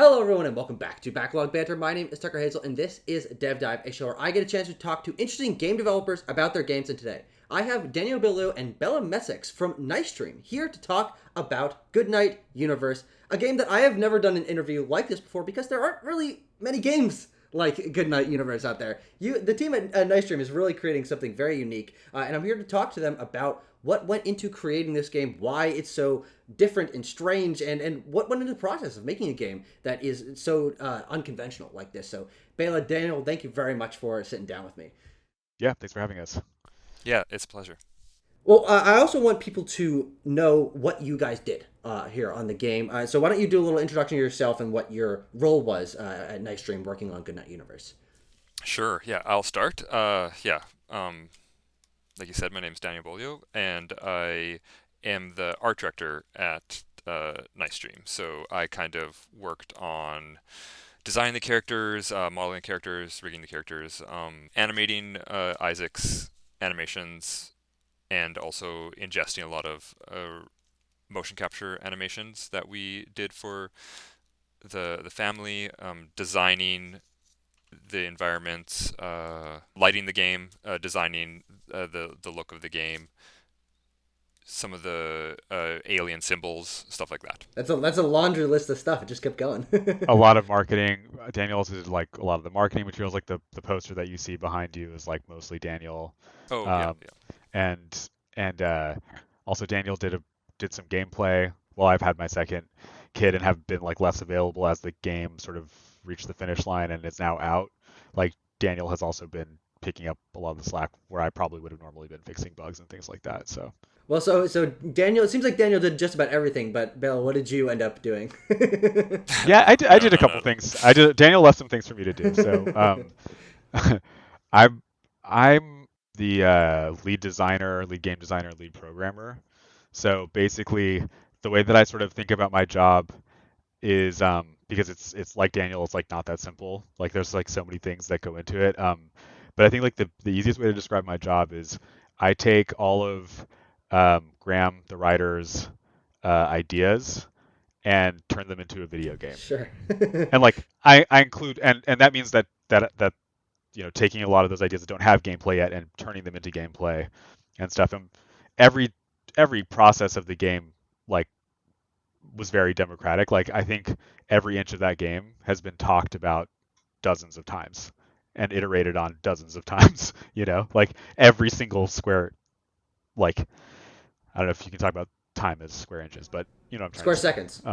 Hello, everyone, and welcome back to Backlog Banter. My name is Tucker Hazell, and this is Dev Dive, a show where I get a chance to talk to interesting game developers about their games. And today, I have Daniel Beaulieu and Bela Messex from Nightstream here to talk about Goodnight Universe, a game that I have never done an interview like this before because there aren't really many games like Goodnight Universe out there. The team at Nightstream is really creating something very unique, and I'm here to talk to them about what went into creating this game, why it's so different and strange, and what went into the process of making a game that is so unconventional like this. So, Bela, Daniel, thank you very much for sitting down with me. Yeah, thanks for having us. Yeah, it's a pleasure. Well, I also want people to know what you guys did here on the game. So why don't you do a little introduction to yourself and what your role was at Nightstream working on Goodnight Universe? Sure. Yeah, I'll start. Like you said, my name's Daniel Beaulieu, and I am the art director at Nightstream. So I kind of worked on designing the characters, modeling the characters, rigging the characters, animating Isaac's animations, and also ingesting a lot of motion capture animations that we did for the family, designing the environments, lighting the game, designing the look of the game, some of the alien symbols, stuff like that. That's a laundry list of stuff. It just kept going. A lot of marketing. Daniel also did like a lot of the marketing materials, like the poster that you see behind you is like mostly Daniel. Oh yeah, Um, and also Daniel did some gameplay. Well, I've had my second kid and have been like less available as the game sort of reached the finish line and is now out. Like Daniel has also been picking up a lot of the slack where I probably would have normally been fixing bugs and things like that. So Well, so Daniel, it seems like Daniel did just about everything, but Bela, what did you end up doing? yeah, I no, did a no, couple no. things. I did Daniel left some things for me to do. So I'm I'm the lead designer, lead game designer, lead programmer. So basically, the way that I sort of think about my job is because it's like Daniel, it's like not that simple. Like there's like so many things that go into it. But I think like the easiest way to describe my job is I take all of Graham, the writer's ideas and turn them into a video game. Sure. And like I include and that means that taking a lot of those ideas that don't have gameplay yet and turning them into gameplay and stuff. And every every process of the game like was very democratic. Like I think every inch of that game has been talked about dozens of times and iterated on dozens of times. Like every single square. Like I don't know if you can talk about time as square inches, but you know what I'm trying Square to say. seconds.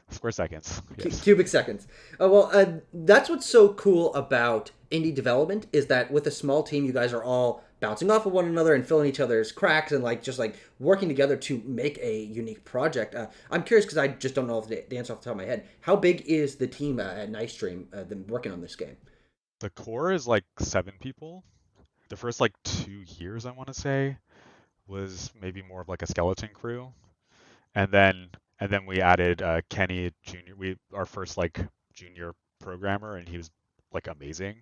Square seconds. Yes. Cubic seconds. That's what's so cool about indie development is that with a small team, you guys are all bouncing off of one another and filling each other's cracks and like just like working together to make a unique project. I'm curious because I just don't know if the answer off the top of my head. How big is the team at Nightstream working on this game? The core is like 7 people. The first like 2 years, I want to say, was maybe more of like a skeleton crew, and then we added Kenny Junior. We our first like junior programmer, and he was like amazing.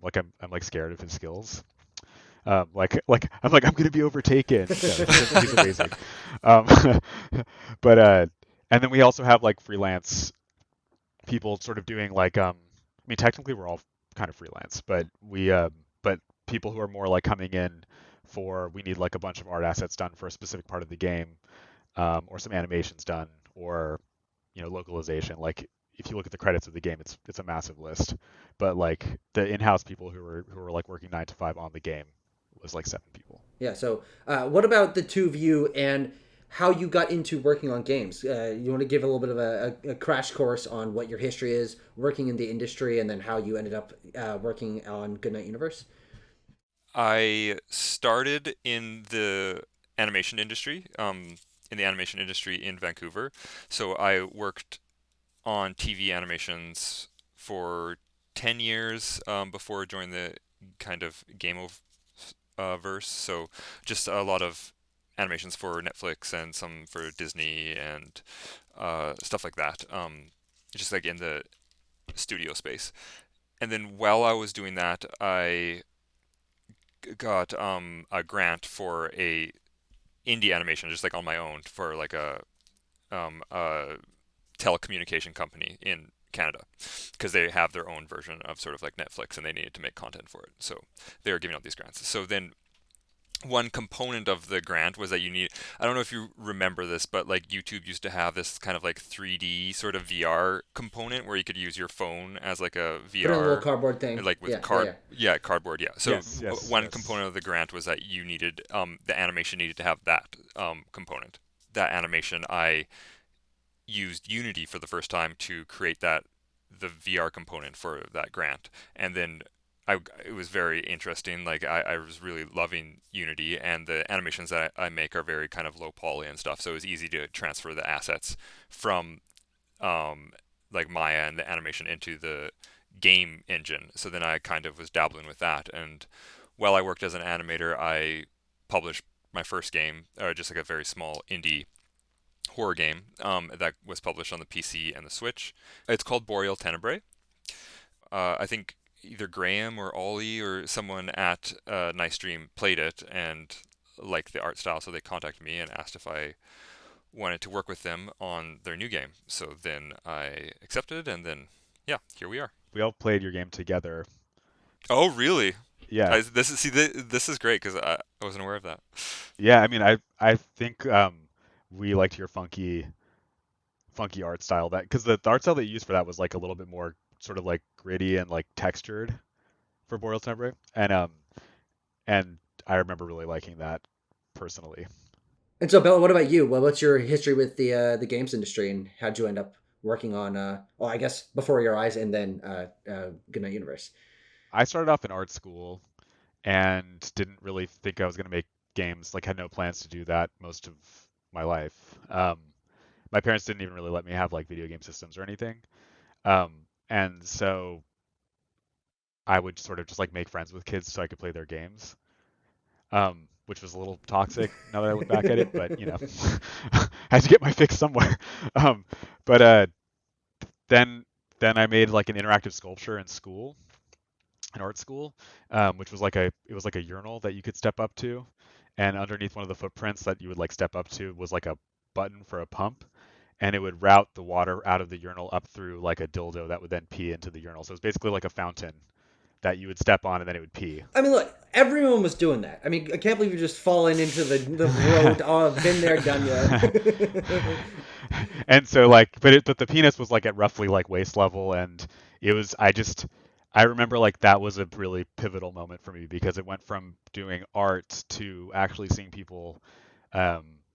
Like I'm like scared of his skills. I'm gonna be overtaken. No, he's amazing. Um, but and then we also have like freelance people sort of doing like I mean technically we're all kind of freelance, but but people who are more like coming in for we need like a bunch of art assets done for a specific part of the game, or some animations done, or localization. Like if you look at the credits of the game, it's a massive list. But like the in-house people who were like working 9 to 5 on the game was like 7 people. Yeah. So, what about the two of you and how you got into working on games? You want to give a little bit of a crash course on what your history is working in the industry, and then how you ended up working on Goodnight Universe? I started in the animation industry in Vancouver. So I worked on TV animations for 10 years before I joined the kind of game of verse. So just a lot of animations for Netflix and some for Disney and stuff like that. Just like in the studio space. And then while I was doing that, I got a grant for a indie animation, just like on my own, for like a telecommunication company in Canada, because they have their own version of sort of like Netflix, and they needed to make content for it. So they were giving out these grants. So then one component of the grant was that I don't know if you remember this, but like YouTube used to have this kind of like 3D sort of VR component where you could use your phone as like a Put in a little VR, cardboard thing. like with Yeah. cardboard. Yeah. So Yes. one component of the grant was that the animation needed to have that component. That animation, I used Unity for the first time to create the VR component for that grant, and then it was very interesting. Like I was really loving Unity, and the animations that I make are very kind of low poly and stuff, so it was easy to transfer the assets from um, like Maya and the animation into the game engine. So then I kind of was dabbling with that, and while I worked as an animator, I published my first game, just like a very small indie horror game that was published on the PC and the Switch. It's called Boreal Tenebrae. I think either Graham or Ollie or someone at Nightstream played it and liked the art style, so they contacted me and asked if I wanted to work with them on their new game. So then I accepted, and then yeah, here we are. We all played your game together. Oh, really? Yeah. This is great because I wasn't aware of that. Yeah, I mean, I think we liked your funky art style, that because the art style that you used for that was like a little bit more sort of like gritty and like textured for Boreal Tenebrae, and I remember really liking that personally. And so, Bella, what about you? Well, what's your history with the games industry, and how'd you end up working on? Well, I guess Before Your Eyes, and then Goodnight Universe. I started off in art school and didn't really think I was going to make games, like had no plans to do that most of my life. My parents didn't even really let me have like video game systems or anything. Um, and so I would sort of just like make friends with kids so I could play their games, which was a little toxic now that I look back at it, but I had to get my fix somewhere. Um, but then then I made like an interactive sculpture in school, in art school, which was like a urinal that you could step up to, and underneath one of the footprints that you would like step up to was like a button for a pump, and it would route the water out of the urinal up through like a dildo that would then pee into the urinal. So it's basically like a fountain that you would step on and then it would pee. I mean, look, everyone was doing that. I mean, I can't believe you're just falling into the road. Oh, I've been there, done that. And so like, but the penis was like at roughly like waist level, and it was I remember like that was a really pivotal moment for me because it went from doing art to actually seeing people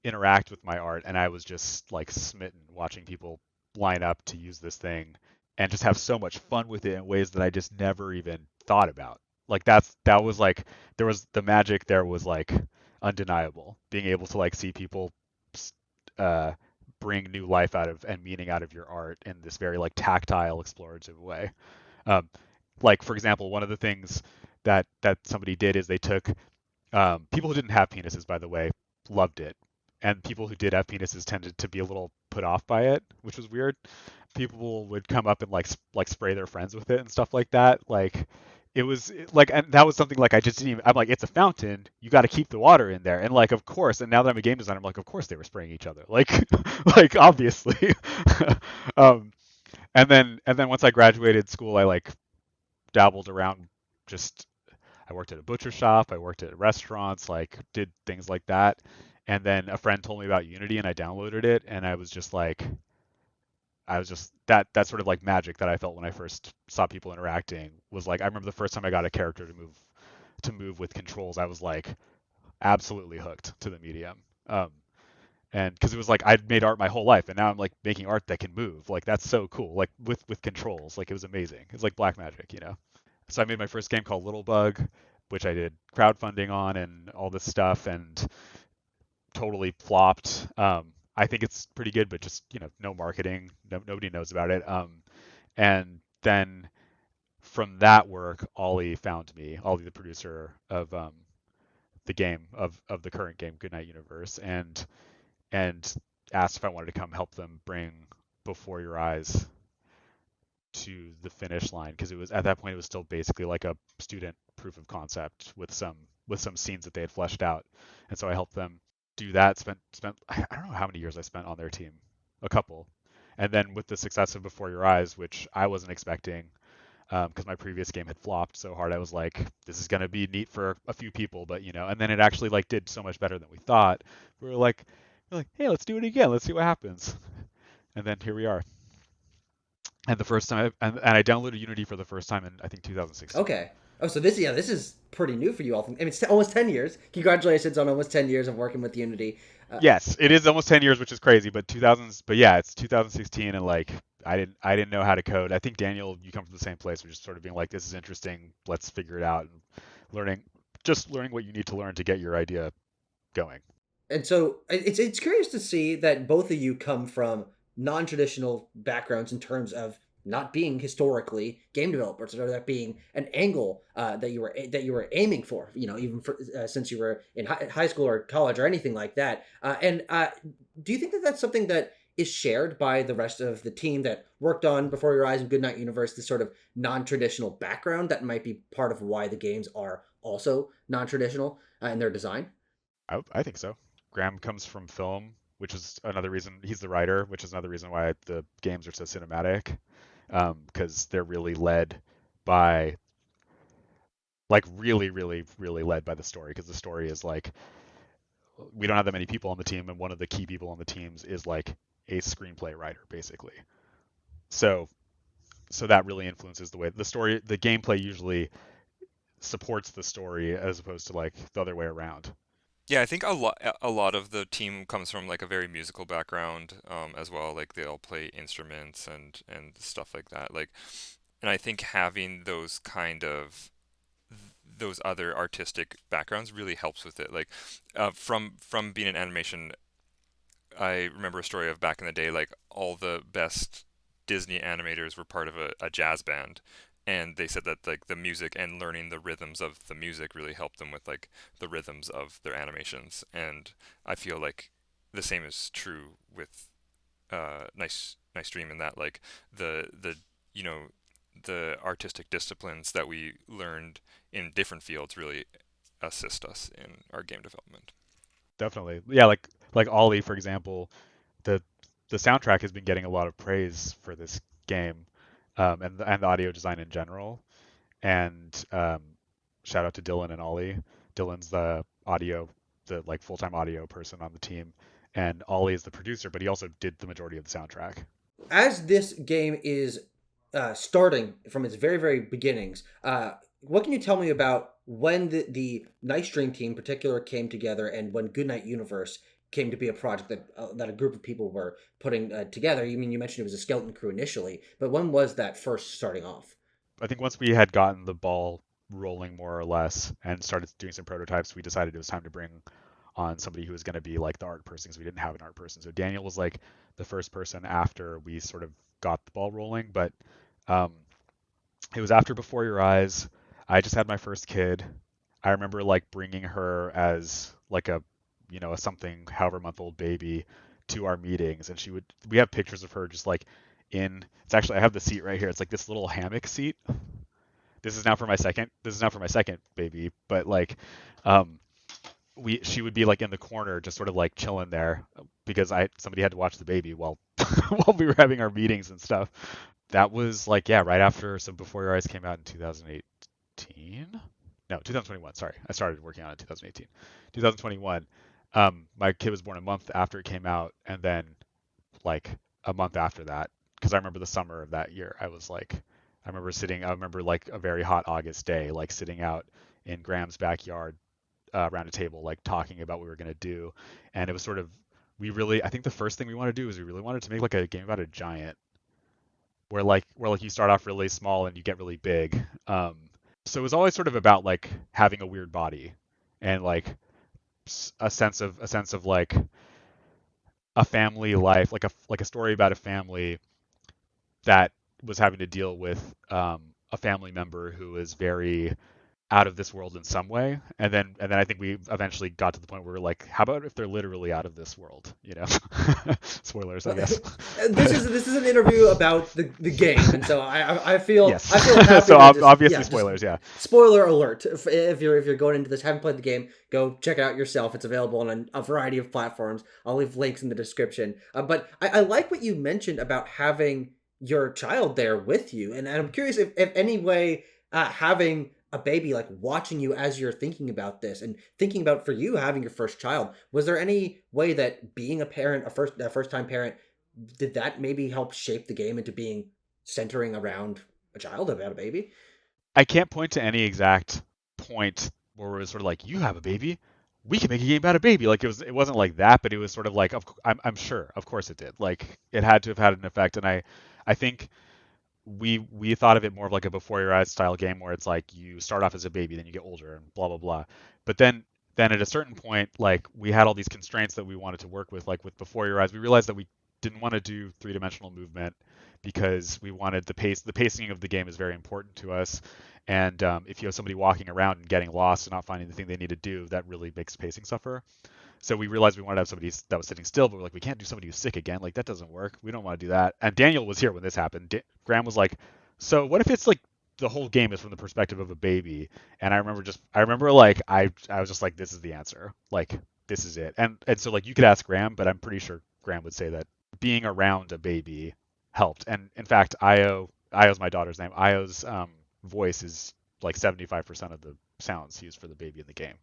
interact with my art, and I was just like smitten watching people line up to use this thing and just have so much fun with it in ways that I just never even thought about. Like that was like there was the magic there was like undeniable. Being able to like see people uh, bring new life out of and meaning out of your art in this very like tactile, explorative way. Um, like for example, one of the things that somebody did is they took people who didn't have penises, by the way, loved it, and people who did have penises tended to be a little put off by it, which was weird. People would come up and like spray their friends with it and stuff like that. Like like, and that was something like I just didn't even. I'm like, it's a fountain. You got to keep the water in there, and like, of course. And now that I'm a game designer, I'm like, of course they were spraying each other. Like, like obviously. um, and then once I graduated school, I like dabbled around. Just I worked at a butcher shop. I worked at restaurants. Like did things like that. And then a friend told me about Unity, and I downloaded it, and I was just that sort of like magic that I felt when I first saw people interacting was like I remember the first time I got a character to move with controls, I was like absolutely hooked to the medium. And because it was like I'd made art my whole life, and now I'm like making art that can move. Like that's so cool. Like with controls, like it was amazing. It's like black magic. So I made my first game called Little Bug, which I did crowdfunding on and all this stuff, and totally flopped. I think it's pretty good, but just no marketing, nobody knows about it. And then from that work, Ollie found me, Ollie, the producer of the game of the current game, Goodnight Universe, and asked if I wanted to come help them bring Before Your Eyes to the finish line because it was at that point it was still basically like a student proof of concept with some scenes that they had fleshed out, and so I helped them do that. Spent I don't know how many years I spent on their team, a couple, And then with the success of Before Your Eyes, which I wasn't expecting, because my previous game had flopped so hard, I was like, this is gonna be neat for a few people, but and then it actually like did so much better than we thought. We were like, hey, let's do it again. Let's see what happens. And then here we are. And the first time, and I downloaded Unity for the first time in I think 2016. Okay. Oh, so this is pretty new for you all. I mean, it's almost 10 years. Congratulations on almost 10 years of working with Unity. Yes, it is almost 10 years, which is crazy, but 2000s, but yeah, it's 2016 and like I didn't know how to code. I think Daniel, you come from the same place, we're just sort of being like, this is interesting, let's figure it out, and learning learning what you need to learn to get your idea going. And so it's curious to see that both of you come from non-traditional backgrounds in terms of not being historically game developers, or that being an angle that you were aiming for. Even since you were in high school or college or anything like that. Do you think that that's something that is shared by the rest of the team that worked on Before Your Eyes and Goodnight Universe? This sort of non-traditional background that might be part of why the games are also non-traditional in their design. I think so. Graham comes from film, which is another reason he's the writer, which is another reason why the games are so cinematic, because they're really led by like really, really, really led by the story, because the story is like we don't have that many people on the team, and one of the key people on the teams is like a screenplay writer, basically. So so that really influences the way the story, the gameplay usually supports the story as opposed to like the other way around. Yeah, I think a lot of the team comes from like a very musical background as well. Like they all play instruments and stuff like that. Like, and I think having those other artistic backgrounds really helps with it. Like, from being in animation, I remember a story of back in the day. Like all the best Disney animators were part of a jazz band, and they said that like the music and learning the rhythms of the music really helped them with like the rhythms of their animations. And I feel like the same is true with nice dream, in that like the you know the artistic disciplines that we learned in different fields really assist us in our game development. Definitely, yeah. Like Ollie, for example, the the soundtrack has been getting a lot of praise for this game, and the audio design in general. And shout out to Dylan and Ollie. Dylan's the like full-time audio person on the team, and Ollie is the producer, but he also did the majority of the soundtrack. As this game is starting from its very very beginnings, what can you tell me about when the Night Stream team in particular came together, and when Goodnight Universe came to be a project that a group of people were putting together? You mentioned it was a skeleton crew initially, but when was that first starting off? I think once we had gotten the ball rolling more or less and started doing some prototypes, we decided it was time to bring on somebody who was going to be like the art person, because we didn't have an art person. So Daniel was like the first person after we sort of got the ball rolling, but um, it was after Before Your Eyes. I just had my first kid. I remember like bringing her as like a something however month old baby to our meetings, and we have pictures of her just like it's actually, I have the seat right here. It's like this little hammock seat. This is now for my second baby, but like um she would be like in the corner just sort of like chilling there, because I somebody had to watch the baby while while we were having our meetings and stuff. That was like, yeah, right after, so Before Your Eyes came out in 2018. No, 2021. Sorry, I started working on it in 2018. 2021. My kid was born a month after it came out, and then like a month after that, because I remember the summer of that year. I remember like a very hot August day, like sitting out in Graham's backyard around a table, like talking about what we were gonna do, and it was sort of, I think the first thing we wanted to do is we really wanted to make like a game about a giant, where like you start off really small and you get really big. So it was always sort of about like having a weird body, and like a sense of like a family life, like a story about a family that was having to deal with a family member who is very out of this world in some way, and then I think we eventually got to the point where we're like, how about if they're literally out of this world, you know? Spoilers, I guess. This is an interview about the game, and so Yes. I feel happy So to just obviously just spoilers, yeah. spoiler alert. If you're going into this, haven't played the game, go check it out yourself. It's available on a variety of platforms. I'll leave links in the description. But I like what you mentioned about having your child there with you, and I'm curious if any way having a baby like watching you as you're thinking about this and thinking about for you having your first child, was there any way that being a parent, a first time parent, did that maybe help shape the game into being centering around a child, about a baby? I can't point to any exact point where it was sort of like, you have a baby, we can make a game about a baby. Like it wasn't like that, but it was sort of like, I'm sure, of course it did. Like it had to have had an effect, and I think we thought of it more of like a before your eyes style game where it's like you start off as a baby, then you get older and blah blah blah. But then at a certain point, like we had all these constraints that we wanted to work with, like with before your eyes, we realized that we didn't want to do three-dimensional movement because we wanted the pacing of the game is very important to us. And if you have somebody walking around and getting lost and not finding the thing they need to do, that really makes pacing suffer. So we realized we wanted to have somebody that was sitting still, but we're like, we can't do somebody who's sick again. Like that doesn't work. We don't want to do that. And Daniel was here when this happened. Graham was like, so what if it's like the whole game is from the perspective of a baby? And I remember like I was just like, this is the answer. Like this is it. And so like you could ask Graham, but I'm pretty sure Graham would say that being around a baby helped. And in fact, Io's my daughter's name. Io's voice is like 75% of the sounds used for the baby in the game,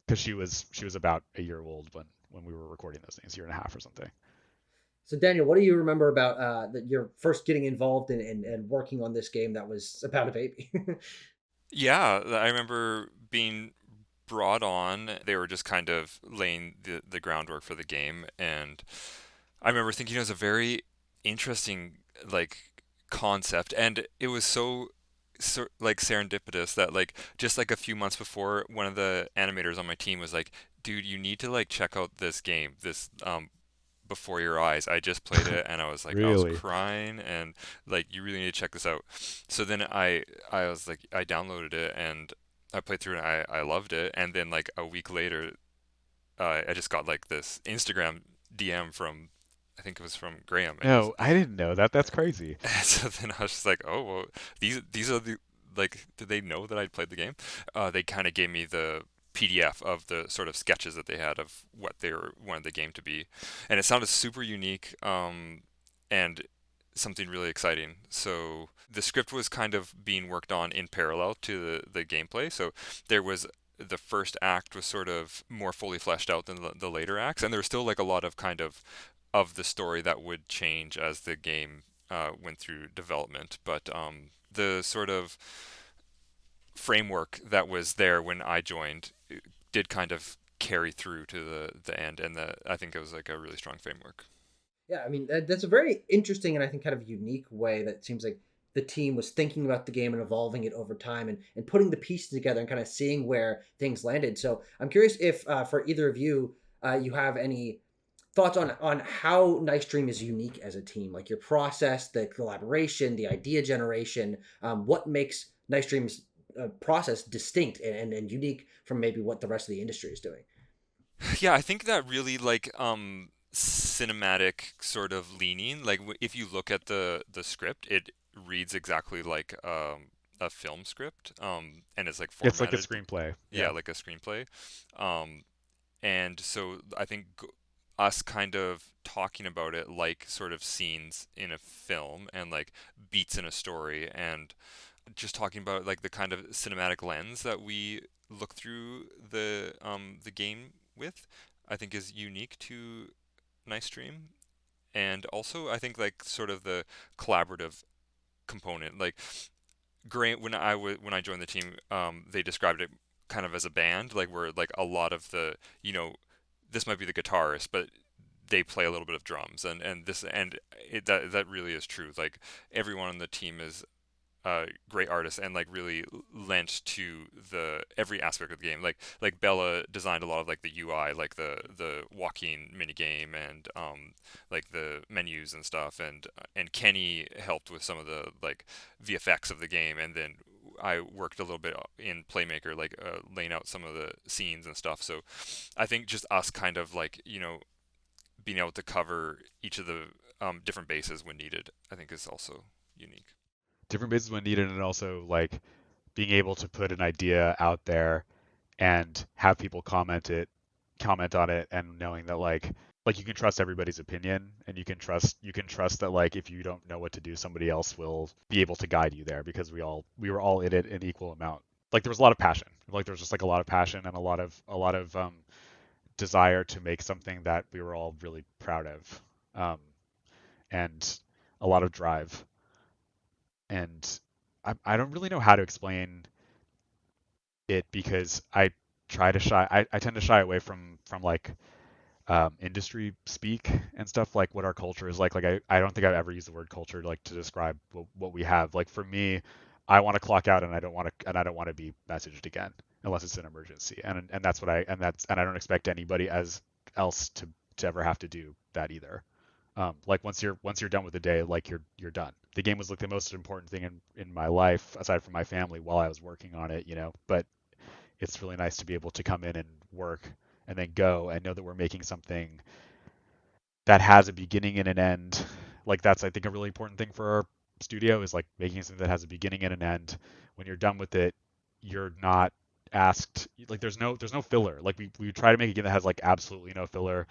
because she was about a year old when we were recording those things, year and a half or something. So Daniel, what do you remember about that you're first getting involved in and working on this game that was about a baby? Yeah, I remember being brought on. They were just kind of laying the groundwork for the game, and I remember thinking it was a very interesting like concept, and it was so like serendipitous that like just like a few months before, one of the animators on my team was like, "Dude, you need to like check out this game, this Before Your Eyes. I just played it and I was Really? crying, and like you really need to check this out." So then I was like, I downloaded it and I played through it, and I loved it. And then like a week later, I just got like this Instagram DM from, I think it was from Graham, and No, I didn't know that. That's crazy. and so then I was just like, oh well, these are the, like, did they know that I'd played the game? They kind of gave me the PDF of the sort of sketches that they had of what they wanted the game to be, and it sounded super unique, and something really exciting. So the script was kind of being worked on in parallel to the gameplay. So there was, the first act was sort of more fully fleshed out than the later acts, and there was still like a lot of kind of the story that would change as the game went through development. But the sort of framework that was there when I joined did kind of carry through to the end, and I think it was like a really strong framework. Yeah, I mean that's a very interesting and I think kind of unique way that seems like the team was thinking about the game and evolving it over time and putting the pieces together and kind of seeing where things landed. So I'm curious if for either of you, you have any thoughts on how Nice Dream is unique as a team, like your process, the collaboration, the idea generation. What makes Nice Dream's process distinct and unique from maybe what the rest of the industry is doing? Yeah, I think that really like cinematic sort of leaning. Like if you look at the script, it reads exactly like a film script, and it's like It's like a formatted, screenplay. yeah, Yeah. like a screenplay. Um, and so I think us kind of talking about it like sort of scenes in a film and like beats in a story, and just talking about like the kind of cinematic lens that we look through the game with, I think is unique to Nice Dream. And also I think like sort of the collaborative component. Like Grant, when I joined the team, they described it kind of as a band, like where like a lot of the, this might be the guitarist, but they play a little bit of drums, that really is true. Like everyone on the team is great artists and like really lent to the every aspect of the game. Like Bela designed a lot of like the UI, like the walking mini game, and like the menus and stuff, and Kenny helped with some of the like VFX of the game, and then I worked a little bit in Playmaker, like laying out some of the scenes and stuff. So I think just us kind of like, being able to cover each of the different bases when needed, I think is also unique. Different bases when needed, and also like being able to put an idea out there and have people comment on it, and knowing that like you can trust everybody's opinion, and you can trust that like if you don't know what to do, somebody else will be able to guide you there, because we were all in it in equal amount. Like there was a lot of passion. Like there was just like a lot of passion and a lot of desire to make something that we were all really proud of, and a lot of drive. And I don't really know how to explain it, because I tend to shy away from like industry speak and stuff, like what our culture is like. Like I don't think I've ever used the word culture like to describe what we have. Like for me, I want to clock out, and I don't want to be messaged again unless it's an emergency. And that's what and I don't expect anybody else to ever have to do that either. Like once you're done with the day, like you're done. The game was like the most important thing in my life aside from my family while I was working on it, But it's really nice to be able to come in and work and then go and know that we're making something that has a beginning and an end. Like that's, I think, a really important thing for our studio, is like making something that has a beginning and an end. When you're done with it, you're not asked, like there's no filler. Like we try to make a game that has like absolutely no filler,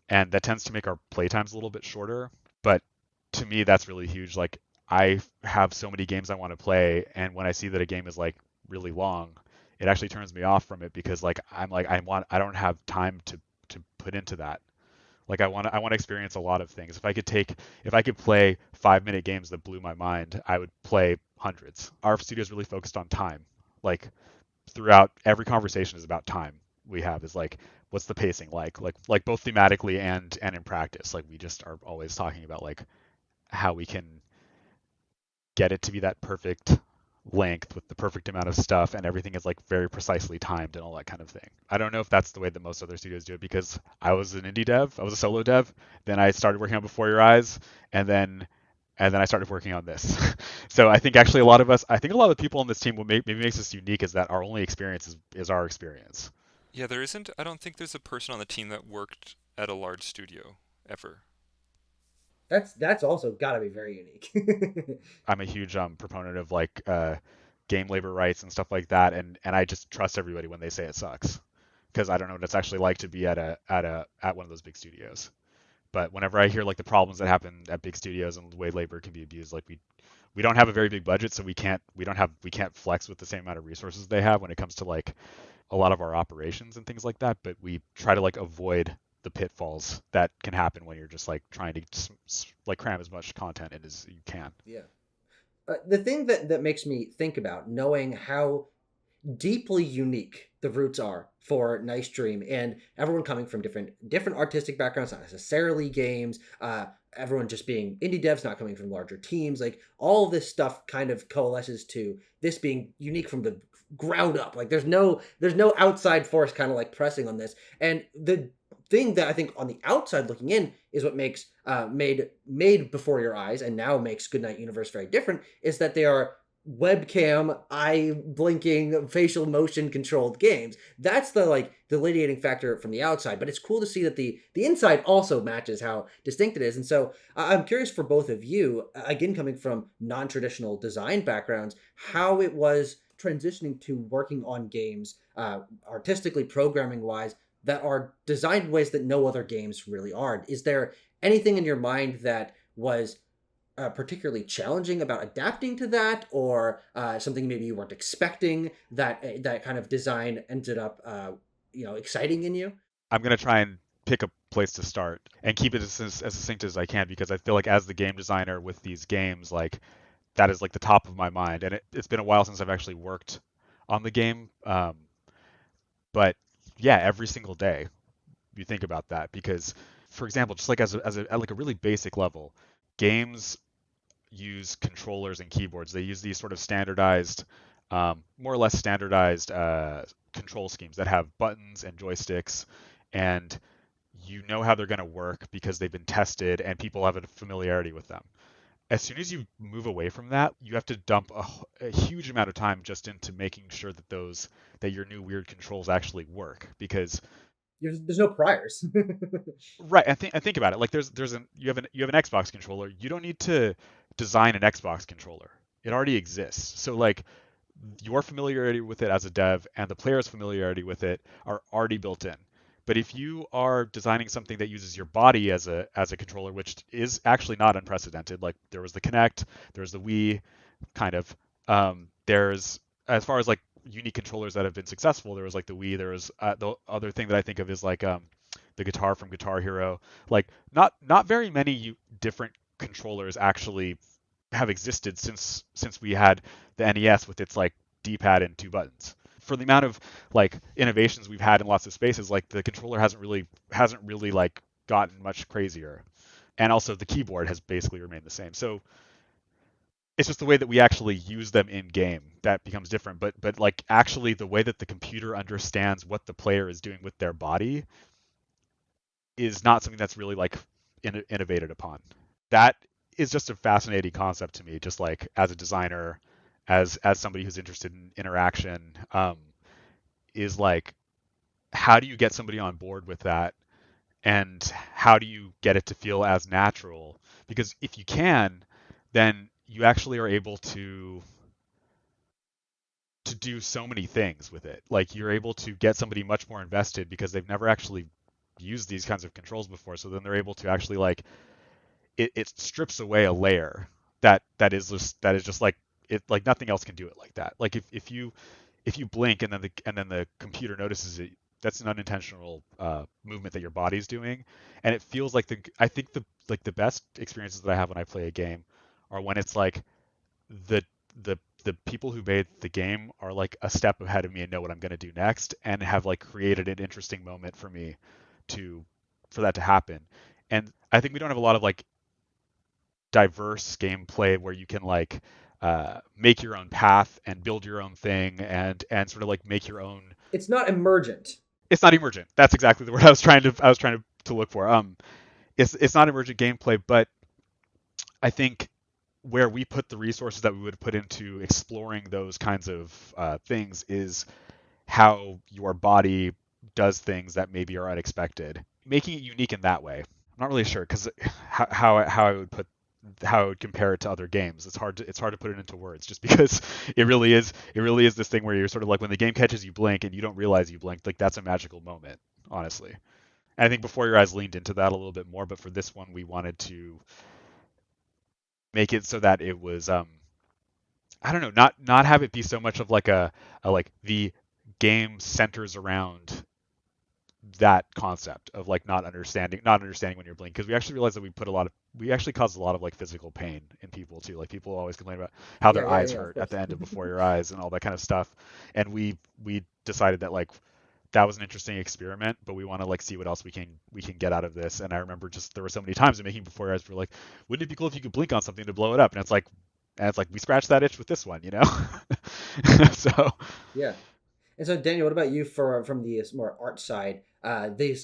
and that tends to make our playtimes a little bit shorter. But to me, that's really huge. Like I have so many games I want to play, and when I see that a game is like really long, it actually turns me off from it, because like I don't have time to put into that. Like I want to experience a lot of things. If I could play 5-minute games that blew my mind, I would play hundreds. Our studio is really focused on time. Like throughout every conversation is about time we have, is like what's the pacing like both thematically and in practice. Like we just are always talking about like how we can get it to be that perfect length with the perfect amount of stuff, and everything is like very precisely timed and all that kind of thing. I don't know if that's the way that most other studios do it, because I was an indie dev, I was a solo dev, then I started working on Before Your Eyes, and then I started working on this. So I think actually I think a lot of the people on this team, what maybe makes us unique is that our only experience is our experience. Yeah, there isn't. I don't think there's a person on the team that worked at a large studio ever. That's also got to be very unique. I'm a huge proponent of like game labor rights and stuff like that, and I just trust everybody when they say it sucks, because I don't know what it's actually like to be at one of those big studios. But whenever I hear like the problems that happen at big studios and the way labor can be abused, like we don't have a very big budget, so we can't flex with the same amount of resources they have when it comes to like a lot of our operations and things like that. But we try to like avoid the pitfalls that can happen when you're just like trying to like cram as much content in as you can. Yeah. The thing that makes me think about knowing how deeply unique the roots are for Nice Dream, and everyone coming from different artistic backgrounds, not necessarily games. Everyone just being indie devs, not coming from larger teams. Like all of this stuff kind of coalesces to this being unique from the ground up. Like there's no outside force kind of like pressing on this. And the thing that I think on the outside looking in is what makes made Before Your Eyes and now makes Goodnight Universe very different, is that they are webcam, eye blinking, facial motion controlled games. That's the like delineating factor from the outside, but it's cool to see that the inside also matches how distinct it is. And so I'm curious for both of you, again coming from non-traditional design backgrounds, how it was transitioning to working on games artistically, programming wise, that are designed in ways that no other games really are. Is there anything in your mind that was particularly challenging about adapting to that, or something maybe you weren't expecting that kind of design ended up exciting in you? I'm gonna try and pick a place to start and keep it as succinct as I can, because I feel like as the game designer with these games, like that is like the top of my mind, and it's been a while since I've actually worked on the game. But yeah, every single day you think about that, because for example, just like at like a really basic level, games use controllers and keyboards. They use these sort of standardized, more or less standardized control schemes that have buttons and joysticks, and you know how they're going to work because they've been tested and people have a familiarity with them. as soon as you move away from that, you have to dump a huge amount of time just into making sure that your new weird controls actually work. Because There's no priors. right, and think about it. Like you have an Xbox controller. You don't need to design an Xbox controller. It already exists. So like your familiarity with it as a dev and the player's familiarity with it are already built in. But if you are designing something that uses your body as a controller, which is actually not unprecedented, like there was the Kinect, there's the Wii, kind of. There's as far as like unique controllers that have been successful, there was like the Wii. There was the other thing that I think of is like the guitar from Guitar Hero. Like not very many different controllers actually have existed since we had the NES with its like D-pad and two buttons. For the amount of like innovations we've had in lots of spaces, like the controller hasn't really like gotten much crazier, and also the keyboard has basically remained the same. So it's just the way that we actually use them in game that becomes different. But like actually the way that the computer understands what the player is doing with their body is not something that's really like innovated upon. That is just a fascinating concept to me, just like as a designer, as somebody who's interested in interaction, is like how do you get somebody on board with that, and how do you get it to feel as natural? Because if you can, then you actually are able to do so many things with it. Like you're able to get somebody much more invested because they've never actually used these kinds of controls before. So then they're able to actually like it strips away a layer that is just like it, like nothing else can do it like that. Like if you blink and then the computer notices it, that's an unintentional movement that your body's doing, and it feels like I think the best experiences that I have when I play a game are when it's like the the people who made the game are like a step ahead of me and know what I'm going to do next and have like created an interesting moment for me to for that to happen. And I think we don't have a lot of like diverse gameplay where you can like make your own path and build your own thing and sort of like make your own. It's not emergent. It's not emergent. That's exactly the word I was trying to look for. It's not emergent gameplay, but I think where we put the resources that we would put into exploring those kinds of things is how your body does things that maybe are unexpected, making it unique in that way. I'm not really sure because how I would compare it to other games. It's hard to put it into words just because it really is this thing where you're sort of like when the game catches you blink and you don't realize you blinked, like that's a magical moment, honestly. And I think Before Your Eyes leaned into that a little bit more, but for this one we wanted to make it so that it was I don't know, not have it be so much of like a like the game centers around that concept of like not understanding when you're blinking, because we actually realized that we actually caused a lot of like physical pain in people too. Like people always complain about how Yeah, their yeah, eyes yeah, of hurt at course. the end of Before Your Eyes and all that kind of stuff. And we decided that like that was an interesting experiment, but we want to like see what else we can get out of this. And I remember just there were so many times in making Before Your Eyes we were like, wouldn't it be cool if you could blink on something to blow it up? And it's like we scratched that itch with this one, you know. So Yeah. And so, Daniel, what about you for from the more art side? This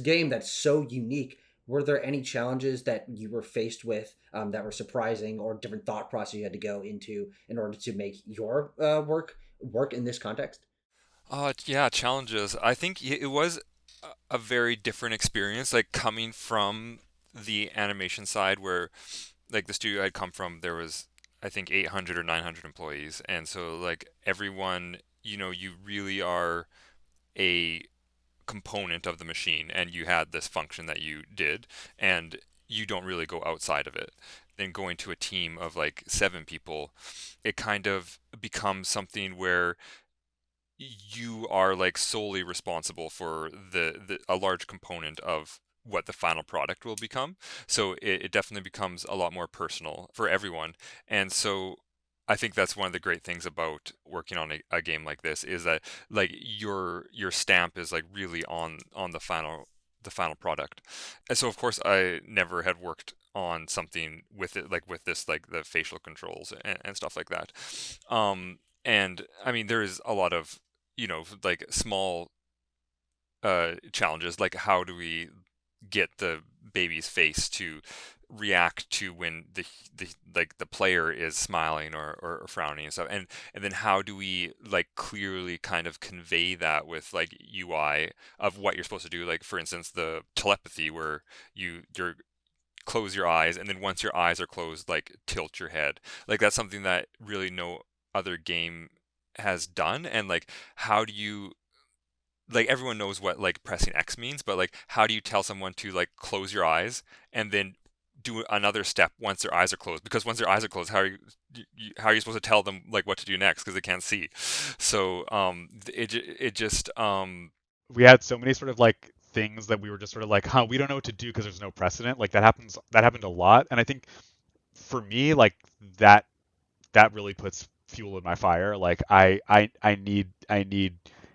game that's so unique. Were there any challenges that you were faced with that were surprising, or different thought process you had to go into in order to make your work in this context? Yeah, challenges. I think it was a very different experience, like coming from the animation side where like the studio I'd come from, there was I think 800 or 900 employees, and so like everyone, you really are a component of the machine, and you had this function that you did, and you don't really go outside of it. Then going to a team of like 7 people, it kind of becomes something where you are like solely responsible for a large component of what the final product will become. So it definitely becomes a lot more personal for everyone. And so I think that's one of the great things about working on a game like this is that like your stamp is like really on the final product. And so of course I never had worked on something with it like with this like the facial controls and stuff like that. And I mean there is a lot of like small challenges, like how do we get the baby's face to react to when the player is smiling or frowning and stuff, and then how do we like clearly kind of convey that with like UI of what you're supposed to do, like for instance the telepathy where you're close your eyes, and then once your eyes are closed, like tilt your head. Like that's something that really no other game has done. And like how do you, like everyone knows what like pressing X means, but like how do you tell someone to like close your eyes and then do another step once their eyes are closed? Because once their eyes are closed, how are you supposed to tell them like what to do next because they can't see? So it just We had so many sort of like things that we were just sort of like, huh, we don't know what to do because there's no precedent. Like that happened a lot, and I think for me, like that that really puts fuel in my fire. Like I need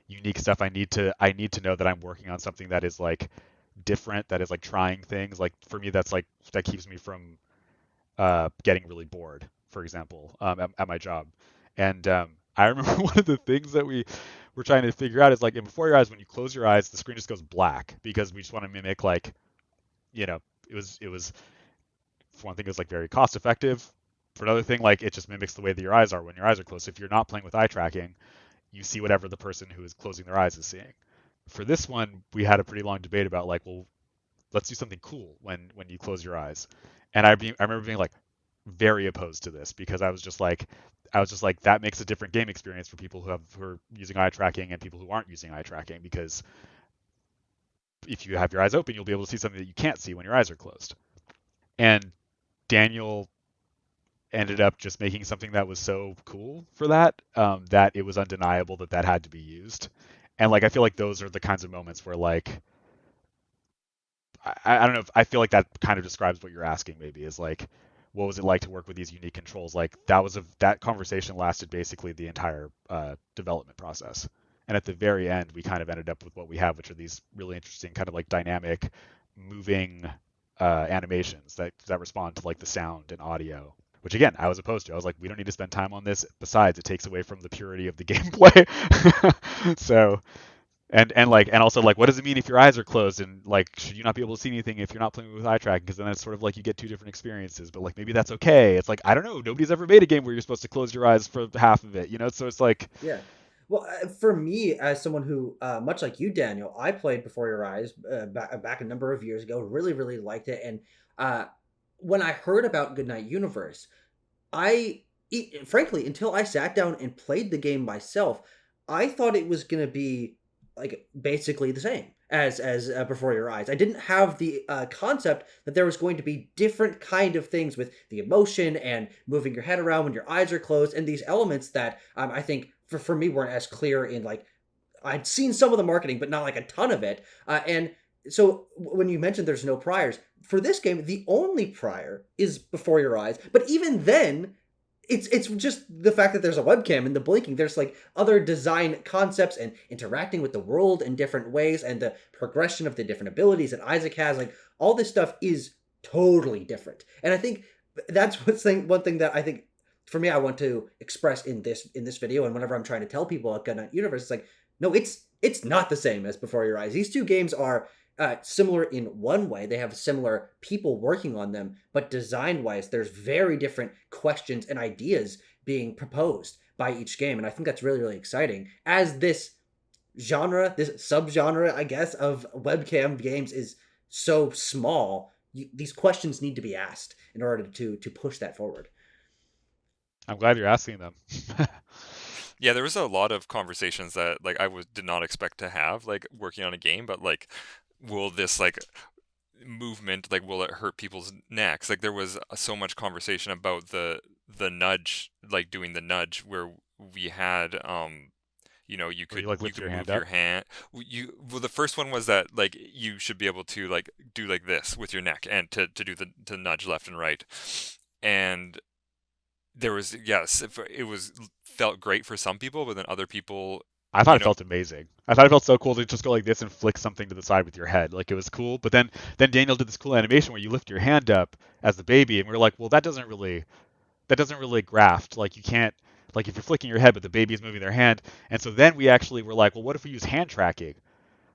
unique stuff. I need to know that I'm working on something that is like different, that is like trying things. Like for me, that's like that keeps me from getting really bored, for example, at my job. And I remember one of the things that we were trying to figure out is like, in Before Your Eyes, when you close your eyes, the screen just goes black because we just want to mimic like, you know, it was for one thing, it was like very cost effective. For another thing, like it just mimics the way that your eyes are when your eyes are closed. If you're not playing with eye tracking, you see whatever the person who is closing their eyes is seeing. For this one, we had a pretty long debate about like, well, let's do something cool when you close your eyes. And I remember being like very opposed to this because I was just like that makes a different game experience for people who are using eye tracking and people who aren't using eye tracking, because if you have your eyes open, you'll be able to see something that you can't see when your eyes are closed. And Daniel ended up just making something that was so cool for that, that it was undeniable that that had to be used. And like I feel like those are the kinds of moments where like I don't know if I feel like that kind of describes what you're asking, maybe, is like what was it like to work with these unique controls. Like that conversation lasted basically the entire development process, and at the very end we kind of ended up with what we have, which are these really interesting kind of like dynamic moving animations that respond to like the sound and audio, which again I was opposed to. I was like, we don't need to spend time on this, besides it takes away from the purity of the gameplay. So and also like, what does it mean if your eyes are closed, and like should you not be able to see anything if you're not playing with eye tracking, because then it's sort of like you get two different experiences, but like maybe that's okay. It's like, I don't know, nobody's ever made a game where you're supposed to close your eyes for half of it, you know? So it's like, Yeah. Well, for me, as someone who, much like you, Daniel, I played Before Your Eyes back a number of years ago. Really, really liked it. And uh, when I heard about Goodnight Universe, frankly, until I sat down and played the game myself, I thought it was gonna be like basically the same as Before Your Eyes. I didn't have the concept that there was going to be different kind of things with the emotion and moving your head around when your eyes are closed, and these elements that I think for me weren't as clear in like I'd seen some of the marketing, but not like a ton of it. And so when you mentioned there's no priors for this game, the only prior is Before Your Eyes. But even then, it's just the fact that there's a webcam and the blinking. There's like other design concepts and interacting with the world in different ways, and the progression of the different abilities that Isaac has. Like all this stuff is totally different, and I think that's one thing that I think for me I want to express in this video, and whenever I'm trying to tell people about Goodnight Universe, it's like, no, it's not the same as Before Your Eyes. These two games are similar in one way. They have similar people working on them, but design-wise, there's very different questions and ideas being proposed by each game, and I think that's really, really exciting. As this genre, this subgenre, I guess, of webcam games is so small, these questions need to be asked in order to push that forward. I'm glad you're asking them. Yeah, there was a lot of conversations that like did not expect to have like working on a game, but like will this like movement, like will it hurt people's necks? Like there was so much conversation about the nudge, like doing the nudge where we had you Where could you like you lift could your hand move up. your hand. The first one was that like you should be able to like do like this with your neck and to do the nudge left and right. And there was, yes, it was felt great for some people, but then other people, I thought you it know, felt amazing. I thought it felt so cool to just go like this and flick something to the side with your head. Like it was cool. But then Daniel did this cool animation where you lift your hand up as the baby, and we are like, well, that doesn't really graft. Like you can't, like if you're flicking your head but the baby is moving their hand. And so then we actually were like, well, what if we use hand tracking?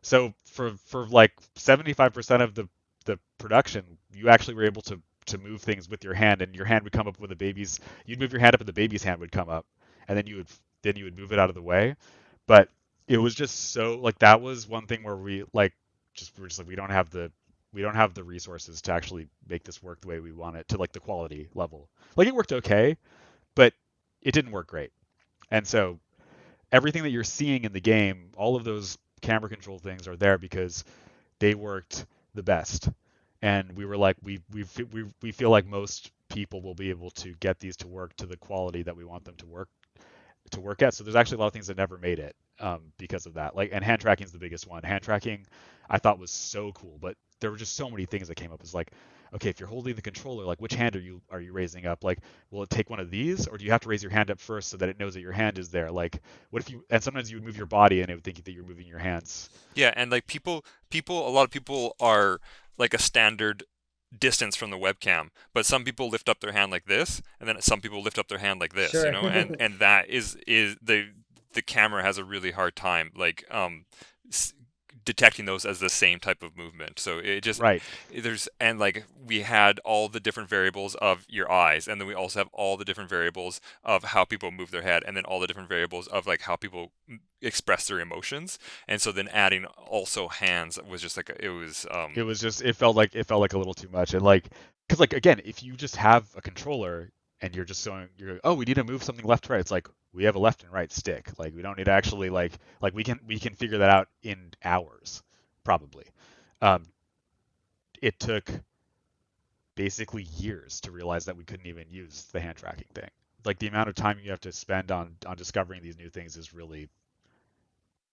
So for like 75% of the production, you actually were able to to move things with your hand, and your hand would come up with a baby's. You'd move your hand up, and the baby's hand would come up, and then you would move it out of the way. But it was just so like that was one thing where we're just like we don't have the resources to actually make this work the way we want it to like the quality level. Like it worked okay, but it didn't work great. And so everything that you're seeing in the game, all of those camera control things are there because they worked the best. And we were like, we feel like most people will be able to get these to work to the quality that we want them to work at. So there's actually a lot of things that never made it because of that. Like, and hand tracking is the biggest one. Hand tracking, I thought was so cool, but there were just so many things that came up. It's like, okay, if you're holding the controller, like which hand are you raising up? Like, will it take one of these, or do you have to raise your hand up first so that it knows that your hand is there? Like, what if you? And sometimes you would move your body, and it would think that you're moving your hands. Yeah, and like a lot of people are like a standard distance from the webcam, but some people lift up their hand like this, and then some people lift up their hand like this, Sure. and that is the camera has a really hard time like detecting those as the same type of movement. So it just Right. there's and like we had all the different variables of your eyes, and then we also have all the different variables of how people move their head, and then all the different variables of like how people express their emotions. And so then adding also hands was just like It was just it felt like a little too much, and like because like again, if you just have a controller and you're just showing you're oh we need to move something left to right, it's like we have a left and right stick, like we don't need to actually like we can figure that out in hours probably. Um, it took basically years to realize that we couldn't even use the hand tracking thing. Like the amount of time you have to spend on discovering these new things is really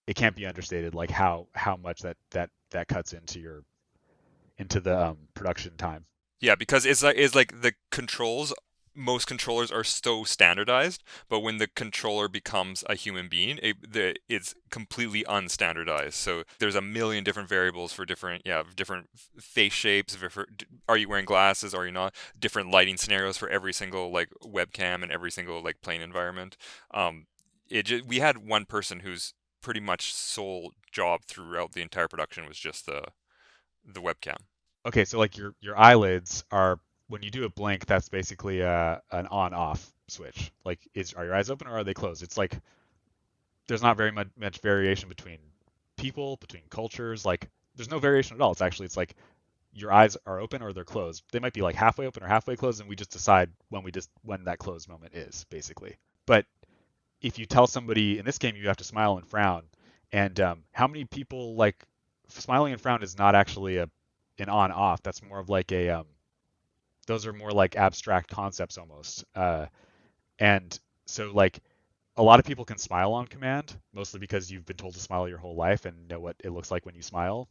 it can't be understated. Like how much that cuts into into the production time. Yeah, because it's like the controls. Most controllers are so standardized, but when the controller becomes a human being, it's completely unstandardized. So there's a million different variables for different face shapes. Are you wearing glasses? Are you not? Different lighting scenarios for every single like webcam and every single like playing environment. We had one person whose pretty much sole job throughout the entire production was just the webcam. Okay, so like your eyelids are when you do a blink, that's basically an on-off switch. Like are your eyes open or are they closed? It's like there's not very much variation between people, between cultures. Like there's no variation at all. It's like your eyes are open or they're closed. They might be like halfway open or halfway closed, and we just decide when that closed moment is basically. But if you tell somebody in this game you have to smile and frown, and how many people like smiling and frown is not actually an on off. That's more of like a those are more like abstract concepts almost. And so like a lot of people can smile on command, mostly because you've been told to smile your whole life and know what it looks like when you smile.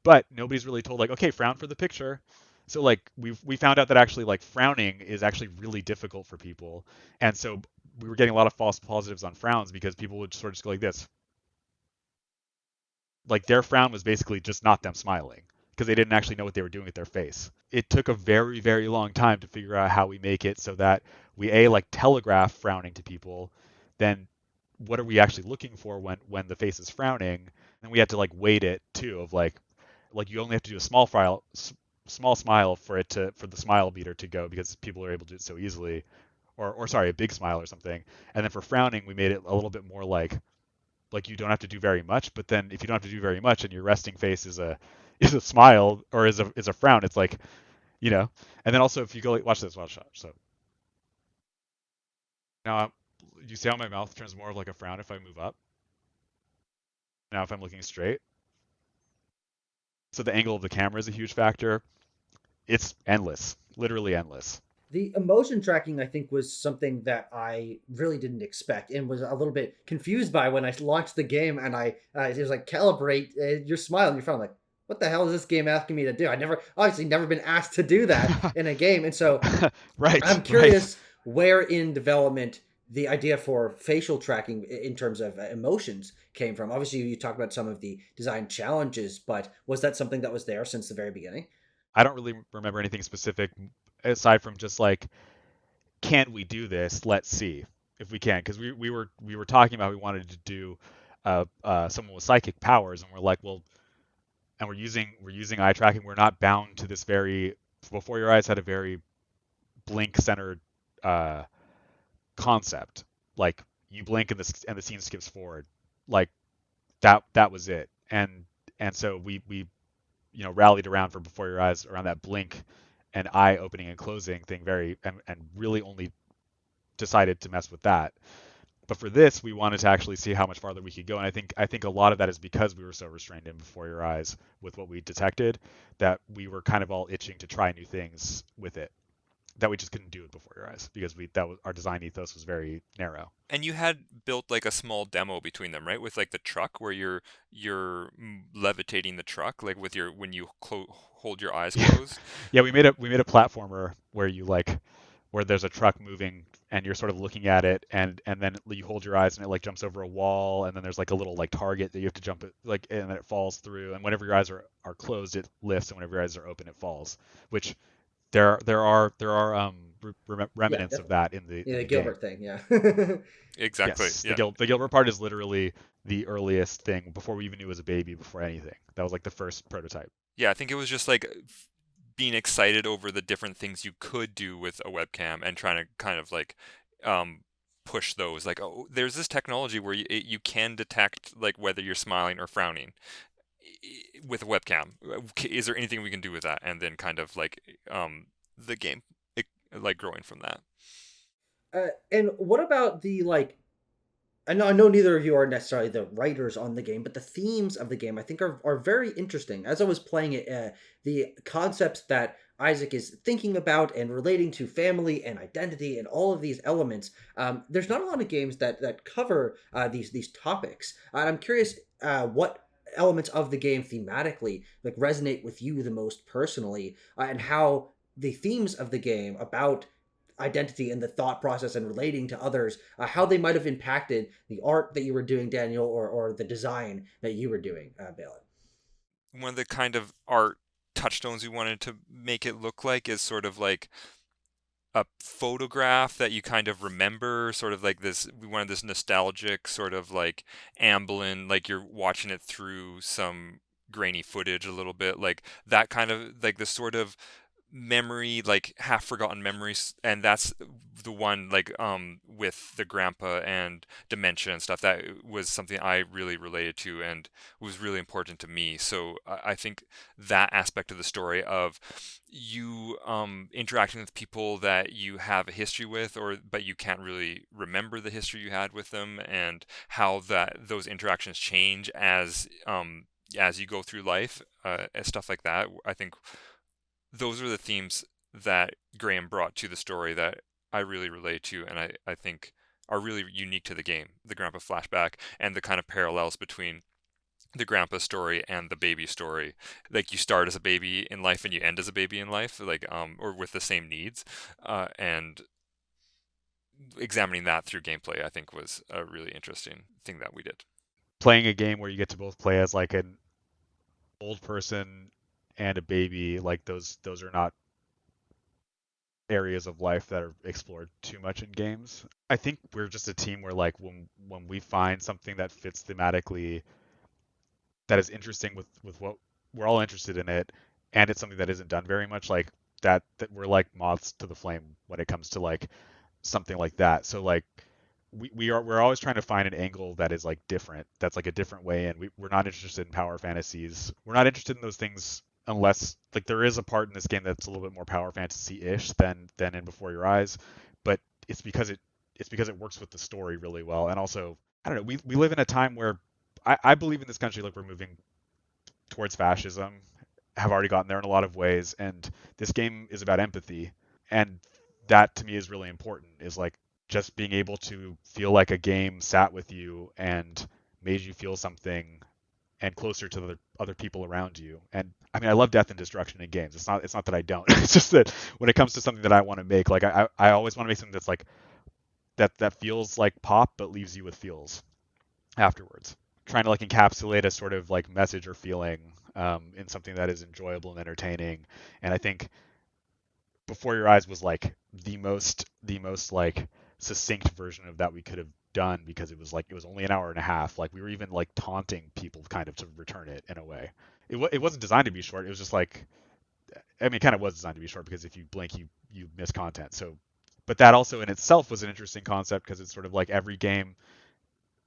But nobody's really told like, okay, frown for the picture. So like we found out that actually like frowning is actually really difficult for people. And so we were getting a lot of false positives on frowns because people would sort of just go like this. Like their frown was basically just not them smiling because they didn't actually know what they were doing with their face. It took a very, very long time to figure out how we make it so that we like telegraph frowning to people, then what are we actually looking for when the face is frowning? And we had to like weight it too of like you only have to do a small smile for the smile meter to go because people are able to do it so easily, or sorry, a big smile or something. And then for frowning, we made it a little bit more like you don't have to do very much, but then if you don't have to do very much and your resting face is a smile or is a frown, it's like, and then also if you go like, watch this. So now you see how my mouth turns more of like a frown if I move up. Now if I'm looking straight. So the angle of the camera is a huge factor. It's endless, literally endless. The emotion tracking, I think, was something that I really didn't expect and was a little bit confused by when I launched the game. And it was like, calibrate your smile and your phone. Like, what the hell is this game asking me to do? Obviously never been asked to do that in a game. And so right, I'm curious where in development the idea for facial tracking in terms of emotions came from. Obviously, you talked about some of the design challenges, but was that something that was there since the very beginning? I don't really remember anything specific aside from just like, can we do this? Let's see if we can, because we were talking about we wanted to do someone with psychic powers, and we're like, well, and we're using eye tracking. We're not bound to this very Before Your Eyes had a very blink centered uh, concept. Like you blink and the scene skips forward. Like that was it. And so we rallied around for Before Your Eyes around that blink and eye opening and closing thing and really only decided to mess with that. But for this, we wanted to actually see how much farther we could go, and I think a lot of that is because we were so restrained in Before Your Eyes with what we detected that we were kind of all itching to try new things with it that we just couldn't do with Before Your Eyes because our design ethos was very narrow. And you had built like a small demo between them, right? With like the truck where you're levitating the truck, like with your when you hold your eyes closed. Yeah, we made a platformer where there's a truck moving and you're sort of looking at it and then you hold your eyes and it like jumps over a wall and then there's like a little like target that you have to jump it like and then it falls through and whenever your eyes are closed it lifts and whenever your eyes are open it falls, which there are Yeah, remnants of definitely. that in the Yeah, in the the game. Gilbert thing. Yeah. Exactly. Yes, Yeah. The Gilbert part is literally the earliest thing before we even knew it was a baby, before anything. That was like the first prototype. Yeah, I think it was just like being excited over the different things you could do with a webcam and trying to kind of like um, push those. Like, oh, there's this technology where you can detect like whether you're smiling or frowning with a webcam. Is there anything we can do with that? And then kind of like the game, it, like growing from that. And what about the like? I know neither of you are necessarily the writers on the game, but the themes of the game I think are very interesting. As I was playing it, the concepts that Isaac is thinking about and relating to family and identity and all of these elements. There's not a lot of games that cover these topics. And I'm curious what elements of the game thematically like resonate with you the most personally, and how the themes of the game about identity and the thought process and relating to others, how they might have impacted the art that you were doing, Daniel, or the design that you were doing, Bela. One of the kind of art touchstones we wanted to make it look like is sort of like a photograph that you kind of remember, sort of like this. We wanted this nostalgic sort of like Amblin, like you're watching it through some grainy footage a little bit, like that kind of like the sort of memory, like half forgotten memories. And that's the one like with the grandpa and dementia and stuff. That was something I really related to and was really important to me. So I think that aspect of the story of you interacting with people that you have a history with, or but you can't really remember the history you had with them, and how that those interactions change as you go through life, and stuff like that. I think those are the themes that Graham brought to the story that I really relate to, and I think are really unique to the game. The grandpa flashback and the kind of parallels between the grandpa story and the baby story. Like you start as a baby in life and you end as a baby in life, like or with the same needs, and examining that through gameplay, I think was a really interesting thing that we did. Playing a game where you get to both play as like an old person and a baby, like those are not areas of life that are explored too much in games. I think we're just a team where like when we find something that fits thematically that is interesting with what we're all interested in it and it's something that isn't done very much like that we're like moths to the flame when it comes to like something like that. So like we're always trying to find an angle that is like different, that's like a different way in. We're not interested in power fantasies, we're not interested in those things unless like there is a part in this game that's a little bit more power fantasy-ish than in Before Your Eyes, but it's because it works with the story really well. And also I don't know, we live in a time where I believe in this country like we're moving towards fascism, have already gotten there in a lot of ways, and this game is about empathy, and that to me is really important. Is like just being able to feel like a game sat with you and made you feel something and closer to the other people around you. And I mean, I love death and destruction in games. It's not that I don't. It's just that when it comes to something that I want to make, like I always want to make something that's like that feels like pop but leaves you with feels afterwards. Trying to like encapsulate a sort of like message or feeling in something that is enjoyable and entertaining. And I think Before Your Eyes was like the most like succinct version of that we could have done because it was only an hour and a half. Like we were even like taunting people kind of to return it in a way. It wasn't designed to be short. It was just like I mean, it kind of was designed to be short because if you blink, you miss content. So, but that also in itself was an interesting concept because it's sort of like every game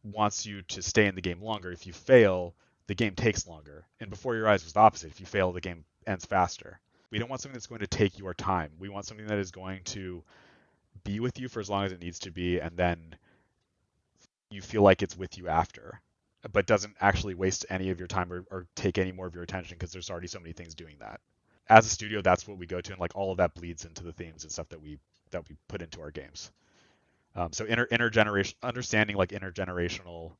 wants you to stay in the game longer. If you fail, the game takes longer. And Before Your Eyes was the opposite. If you fail, the game ends faster. We don't want something that's going to take your time. We want something that is going to be with you for as long as it needs to be, and then you feel like it's with you after, but doesn't actually waste any of your time or take any more of your attention because there's already so many things doing that. As a studio, that's what we go to, and like all of that bleeds into the themes and stuff that we put into our games. So intergeneration, understanding like intergenerational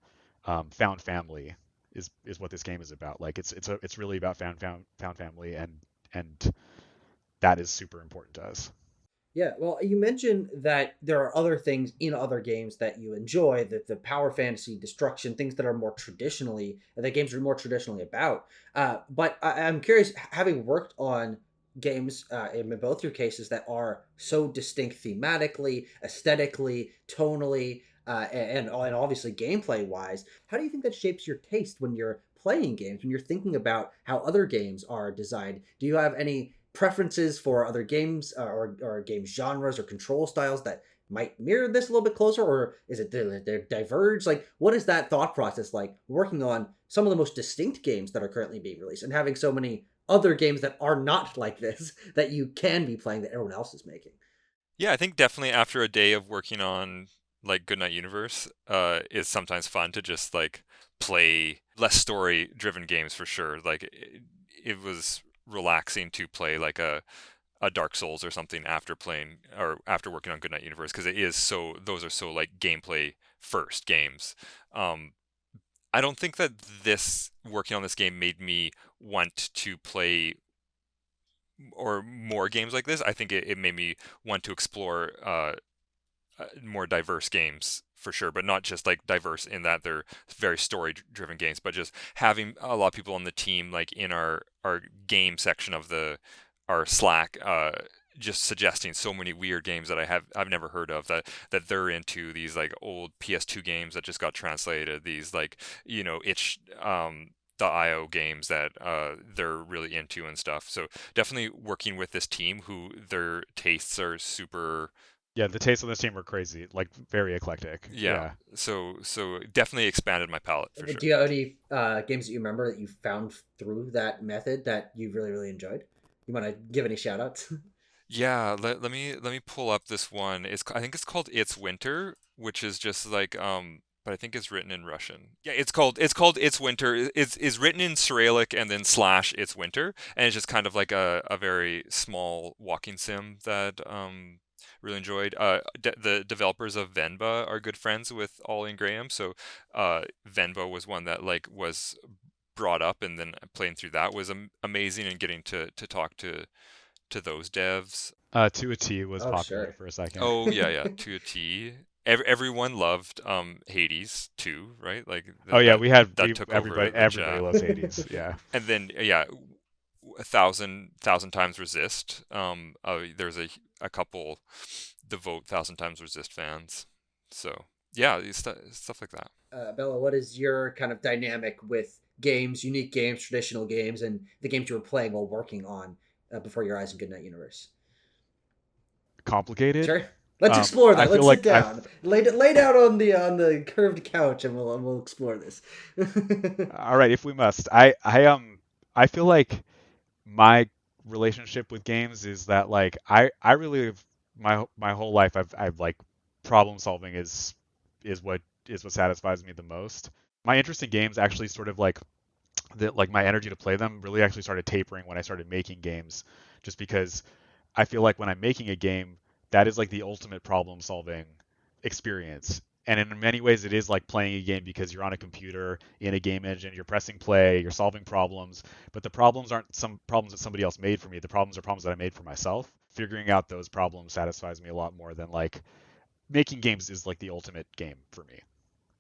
found family is what this game is about. Like it's really about found family, and that is super important to us. Yeah, well, you mentioned that there are other things in other games that you enjoy, that the power fantasy, destruction, things that are more traditionally, that games are more traditionally about. But I'm curious, having worked on games in both your cases that are so distinct thematically, aesthetically, tonally, and obviously gameplay wise, how do you think that shapes your taste when you're playing games, when you're thinking about how other games are designed? Do you have any preferences for other games or game genres or control styles that might mirror this a little bit closer, or is it they diverge? Like, what is that thought process like working on some of the most distinct games that are currently being released and having so many other games that are not like this that you can be playing that everyone else is making? Yeah, I think definitely after a day of working on like Goodnight Universe, is sometimes fun to just like play less story-driven games for sure. Like it was relaxing to play like a Dark Souls or something after playing or after working on Goodnight Universe because it is so those are so like gameplay first games. Um, I don't think that this working on this game made me want to play or more games like this. I think it made me want to explore more diverse games for sure, but not just like diverse in that they're very story driven games, but just having a lot of people on the team like in our game section of the our Slack just suggesting so many weird games that I've never heard of that they're into these like old PS2 games that just got translated, these like itch the IO games that they're really into and stuff. So definitely working with this team who their tastes are super. Yeah, the tastes on this team were crazy, like very eclectic. Yeah, Yeah. so definitely expanded my palette for Do sure. you have any games that you remember that you found through that method that you really, really enjoyed? You want to give any shout outs? Yeah, let me pull up this one. I think it's called It's Winter, which is just like but I think it's written in Russian. Yeah, it's called It's Winter. It's written in Cyrillic and then slash It's Winter, and it's just kind of like a very small walking sim that really enjoyed. The developers of Venba are good friends with Ollie and Graham, so Venba was one that like was brought up, and then playing through that was amazing, and getting to talk to those devs. To a T was Oh, popular sure. for a second. Oh yeah, yeah, to a T. Everyone loved Hades too, right? Like Oh yeah, that we took over the everybody chat. loves Hades. Yeah. And then yeah, a thousand times resist. There's a couple devote thousand times resist fans. So yeah, stuff like that. Bella, what is your kind of dynamic with games, unique games, traditional games, and the games you were playing while working on Before Your Eyes and Goodnight Universe? Complicated. Sure. Let's explore I that. feel Let's sit like down. Lay down on the curved couch, and we'll explore this. all right, if we must. I feel like my relationship with games is that like I really have my whole life I've like problem solving is what satisfies me the most. My interest in games actually sort of like my energy to play them really actually started tapering when I started making games, just because I feel like when I'm making a game, that is like the ultimate problem solving experience. And in many ways, it is like playing a game because you're on a computer in a game engine, you're pressing play, you're solving problems. But the problems aren't some problems that somebody else made for me. The problems are problems that I made for myself. Figuring out those problems satisfies me a lot more than like making games is like the ultimate game for me.